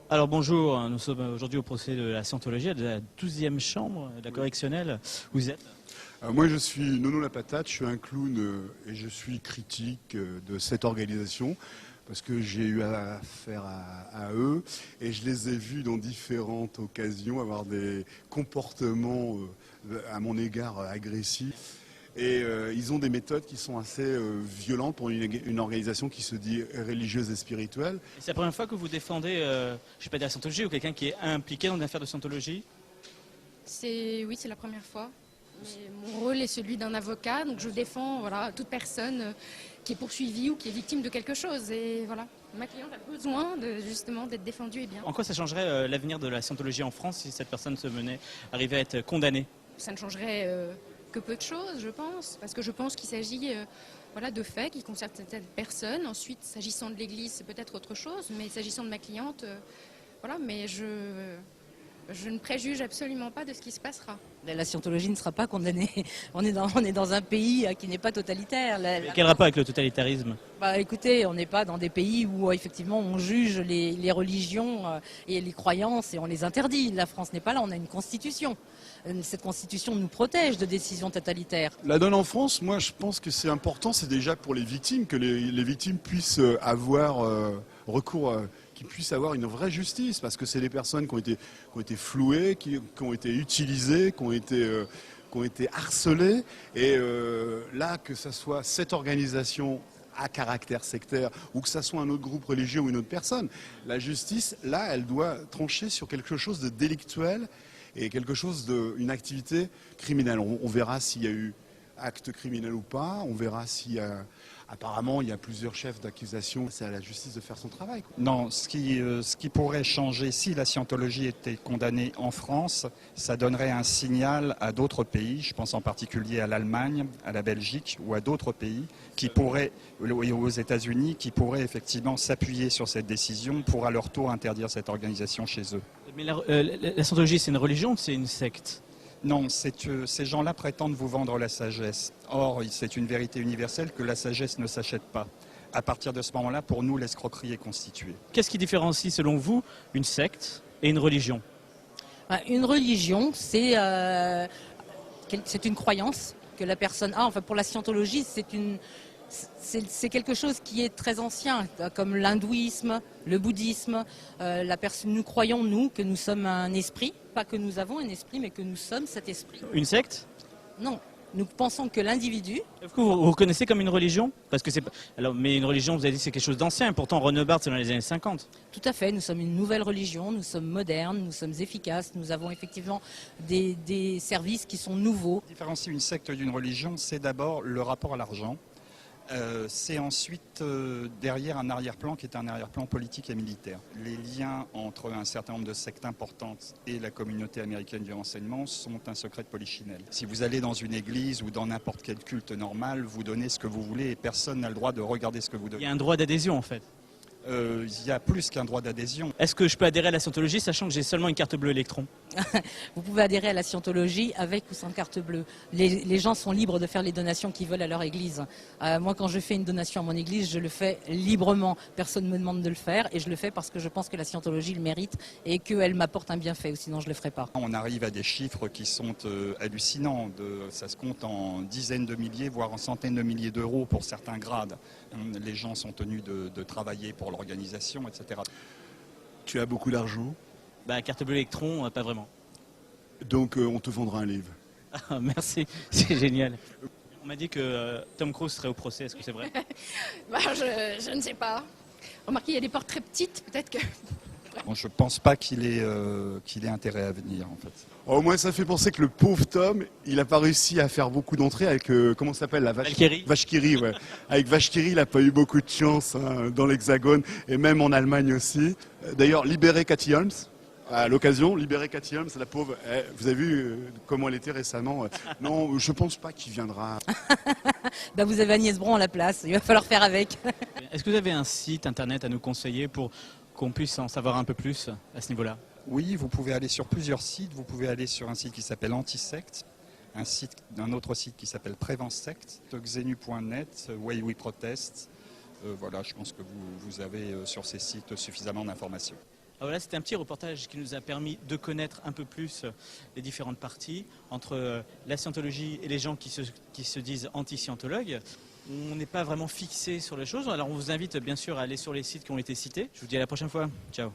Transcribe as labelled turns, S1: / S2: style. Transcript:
S1: Alors bonjour, nous sommes aujourd'hui au procès de la Scientologie, de la 12e chambre de la correctionnelle. Vous êtes
S2: Moi je suis Nono la patate, je suis un clown et je suis critique de cette organisation parce que j'ai eu affaire à eux et je les ai vus dans différentes occasions avoir des comportements à mon égard agressifs. Et ils ont des méthodes qui sont assez violentes pour une organisation qui se dit religieuse et spirituelle.
S1: C'est la première fois que vous défendez, je ne sais pas de la Scientologie, ou quelqu'un qui est impliqué dans une affaire de Scientologie?
S3: Oui, c'est la première fois. Mais mon rôle est celui d'un avocat, donc je défends toute personne qui est poursuivie ou qui est victime de quelque chose. Et voilà, ma cliente a besoin justement d'être défendue et bien.
S1: En quoi ça changerait l'avenir de la Scientologie en France si cette personne arrivait à être condamnée?
S3: Ça ne changerait que peu de choses, je pense, parce que je pense qu'il s'agit de faits qui concernent certaines personnes. Ensuite, s'agissant de l'Église, c'est peut-être autre chose, mais s'agissant de ma cliente, mais je ne préjuge absolument pas de ce qui se passera.
S4: La Scientologie ne sera pas condamnée. On est dans un pays qui n'est pas totalitaire.
S1: Quel rapport avec le totalitarisme?
S4: Écoutez, on n'est pas dans des pays où effectivement on juge les religions et les croyances et on les interdit. La France n'est pas là, on a une constitution. Cette constitution nous protège de décisions totalitaires.
S2: La donne en France, moi je pense que c'est important, c'est déjà pour les victimes, que les victimes puissent avoir recours, qu'ils puissent avoir une vraie justice, parce que c'est des personnes qui ont été flouées, qui ont été utilisées, qui ont été harcelées. Et là, que ce soit cette organisation à caractère sectaire ou que ce soit un autre groupe religieux ou une autre personne, la justice, là, elle doit trancher sur quelque chose de délictuel et quelque chose une activité criminelle. On verra s'il y a eu acte criminel ou pas, on verra s'il y a... Apparemment, il y a plusieurs chefs d'accusation. C'est à la justice de faire son travail, quoi.
S5: Non, ce qui pourrait changer si la Scientologie était condamnée en France, ça donnerait un signal à d'autres pays, je pense en particulier à l'Allemagne, à la Belgique ou à d'autres pays, aux États-Unis, qui pourraient effectivement s'appuyer sur cette décision pour à leur tour interdire cette organisation chez eux.
S1: Mais la Scientologie, c'est une religion ou c'est une secte?
S5: Non, ces gens-là prétendent vous vendre la sagesse. Or, c'est une vérité universelle que la sagesse ne s'achète pas. À partir de ce moment-là, pour nous, l'escroquerie est constituée.
S1: Qu'est-ce qui différencie, selon vous, une secte et une religion?
S4: Une religion, c'est une croyance que la personne a. Enfin, pour la Scientologie, c'est quelque chose qui est très ancien, comme l'hindouisme, le bouddhisme. Nous croyons, nous, que nous sommes un esprit, pas que nous avons un esprit, mais que nous sommes cet esprit.
S1: Une secte?
S4: Non, nous pensons que l'individu...
S1: Est-ce que vous reconnaissez comme une religion? Parce que mais une religion, vous avez dit, c'est quelque chose d'ancien, pourtant René Barthes, c'est dans les années 50.
S4: Tout à fait, nous sommes une nouvelle religion, nous sommes modernes, nous sommes efficaces, nous avons effectivement des services qui sont nouveaux.
S5: Différencier une secte d'une religion, c'est d'abord le rapport à l'argent. C'est ensuite derrière un arrière-plan qui est un arrière-plan politique et militaire. Les liens entre un certain nombre de sectes importantes et la communauté américaine du renseignement sont un secret de polichinelle. Si vous allez dans une église ou dans n'importe quel culte normal, vous donnez ce que vous voulez et personne n'a le droit de regarder ce que vous donnez.
S1: Il y a un droit d'adhésion en fait.
S5: Il y a plus qu'un droit d'adhésion.
S1: Est-ce que je peux adhérer à la Scientologie sachant que j'ai seulement une carte bleue électron?
S4: Vous pouvez adhérer à la Scientologie avec ou sans carte bleue. Les gens sont libres de faire les donations qu'ils veulent à leur église. Moi, quand je fais une donation à mon église, je le fais librement. Personne ne me demande de le faire et je le fais parce que je pense que la Scientologie le mérite et qu'elle m'apporte un bienfait, ou sinon je ne le ferai pas.
S5: On arrive à des chiffres qui sont hallucinants. Ça se compte en dizaines de milliers, voire en centaines de milliers d'euros pour certains grades. Les gens sont tenus de travailler pour l'organisation, etc.
S2: Tu as beaucoup d'argent?
S1: Carte bleue électron, pas vraiment.
S2: Donc on te vendra un livre.
S1: Ah, merci, c'est génial. On m'a dit que Tom Cruise serait au procès, est-ce que c'est vrai?
S3: Je ne sais pas. Remarquez, il y a des portes très petites, peut-être que...
S5: Bon, je ne pense pas qu'il ait intérêt à venir, en fait.
S2: Au moins, ça fait penser que le pauvre Tom, il n'a pas réussi à faire beaucoup d'entrées avec, comment ça s'appelle, la Vache-Qui-rit, ouais. Avec Vache-Qui-rit, il n'a pas eu beaucoup de chance dans l'Hexagone et même en Allemagne aussi. D'ailleurs, libérer Cathy Holmes, à l'occasion, libérer Cathy Holmes, la pauvre. Vous avez vu comment elle était récemment? Non, je ne pense pas qu'il viendra.
S4: Vous avez Agnès Bron à la place, il va falloir faire avec.
S1: Est-ce que vous avez un site internet à nous conseiller pour qu'on puisse en savoir un peu plus à ce niveau-là?
S5: Oui, vous pouvez aller sur plusieurs sites. Vous pouvez aller sur un site qui s'appelle Antisecte, un autre site qui s'appelle Prévensecte, xenu.net, Way We Protest. Voilà, je pense que vous avez sur ces sites suffisamment d'informations.
S1: Alors là, c'était un petit reportage qui nous a permis de connaître un peu plus les différentes parties entre la scientologie et les gens qui se disent anti-scientologues. On n'est pas vraiment fixé sur les choses. Alors on vous invite bien sûr à aller sur les sites qui ont été cités. Je vous dis à la prochaine fois. Ciao.